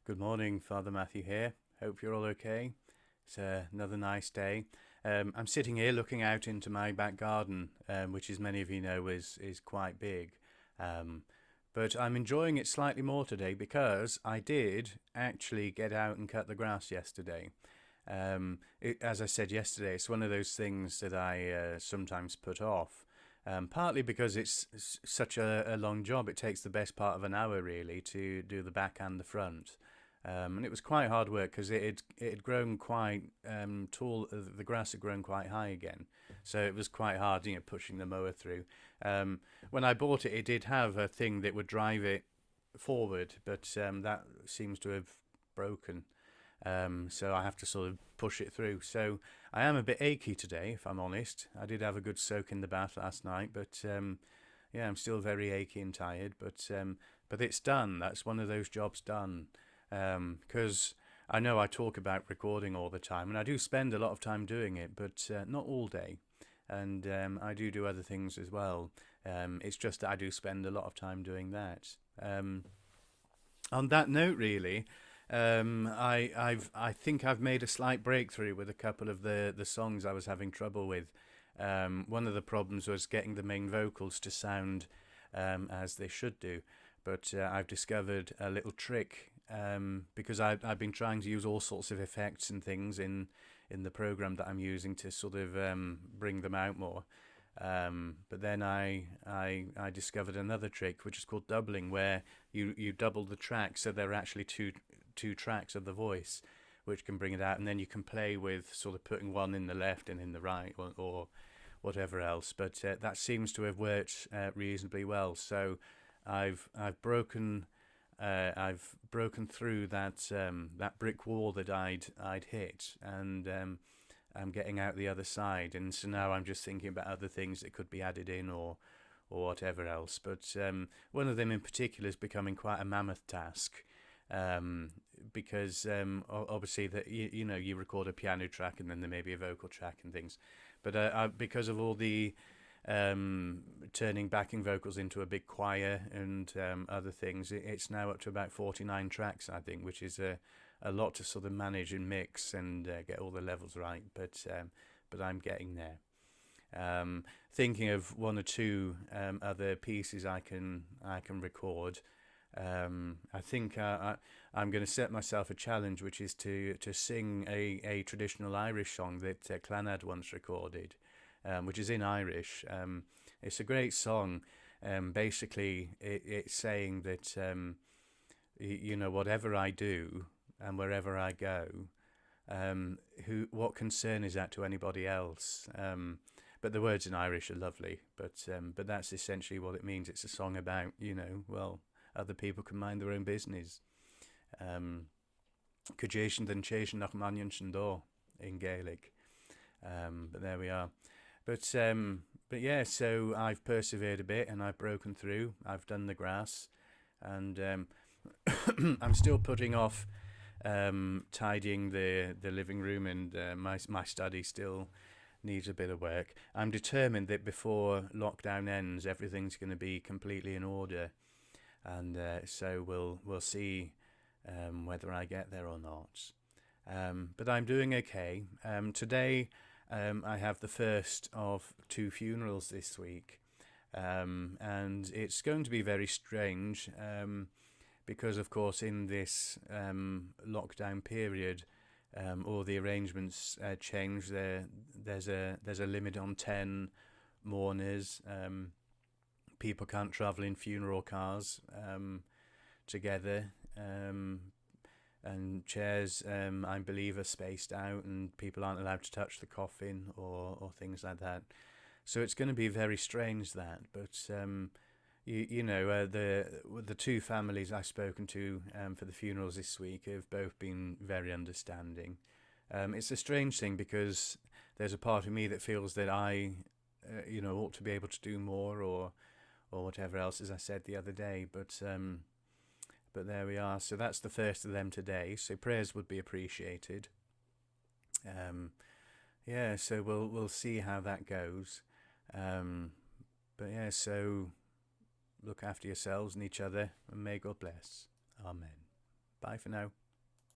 Good morning, Father Matthew here. Hope you're all okay. It's another nice day. I'm sitting here looking out into my back garden, which, as many of you know, is quite big. Um, but I'm enjoying it slightly more today because I did actually get out and cut the grass yesterday. As I said yesterday, it's one of those things that I sometimes put off. Partly because it's such a long job. It takes the best part of an hour really to do the back and the front. And it was quite hard work because it had grown quite tall. The grass had grown quite high again, so it was quite hard, pushing the mower through. Um, when I bought it, it did have a thing that would drive it forward, but that seems to have broken. So I have to sort of push it through. So I am a bit achy today, if I'm honest. I did have a good soak in the bath last night, but yeah, I'm still very achy and tired. But it's done. That's one of those jobs done. Because I know I talk about recording all the time, and I do spend a lot of time doing it, but not all day. And I do other things as well. It's just that I do spend a lot of time doing that. On that note, really, I think I've made a slight breakthrough with a couple of the songs I was having trouble with. One of the problems was getting the main vocals to sound as they should do, but I've discovered a little trick because I've been trying to use all sorts of effects and things in the program that I'm using to sort of bring them out more. But then I discovered another trick which is called doubling, where you double the track so there are actually two tracks of the voice, which can bring it out, and then you can play with sort of putting one in the left and in the right, or whatever else. But that seems to have worked reasonably well. So I've broken through that brick wall that I'd hit, and I'm getting out the other side. And so now I'm just thinking about other things that could be added in, or whatever else. But one of them in particular is becoming quite a mammoth task. Because obviously that you record a piano track and then there may be a vocal track and things, but because of all the turning backing vocals into a big choir and other things, it's now up to about 49 tracks, I think, which is a lot to sort of manage and mix and get all the levels right. But I'm getting there. Thinking of one or two other pieces I can record. I think I'm going to set myself a challenge, which is to sing a traditional Irish song that Clannad once recorded, which is in Irish. It's a great song. Basically, it's saying that whatever I do and wherever I go, what concern is that to anybody else? But the words in Irish are lovely. But that's essentially what it means. It's a song about well, other people can mind their own business. Cujation than chasing nach manion shandor in Gaelic. But there we are. But yeah, so I've persevered a bit and I've broken through. I've done the grass, and I'm still putting off tidying the living room, and my study still needs a bit of work. I'm determined that before lockdown ends, everything's going to be completely in order, and so we'll see whether I get there or not. But I'm doing okay. Today, I have the first of two funerals this week, and it's going to be very strange because, of course, in this lockdown period, all the arrangements change. There's a limit on 10 mourners. People can't travel in funeral cars together, and chairs, I believe, are spaced out, and people aren't allowed to touch the coffin or things like that. So it's going to be very strange, that. But the two families I've spoken to for the funerals this week have both been very understanding. It's a strange thing because there's a part of me that feels that I ought to be able to do more, or whatever else, as I said the other day. But there we are. So that's the first of them today. So prayers would be appreciated. Yeah. So we'll see how that goes. But yeah. So look after yourselves and each other, and may God bless. Amen. Bye for now.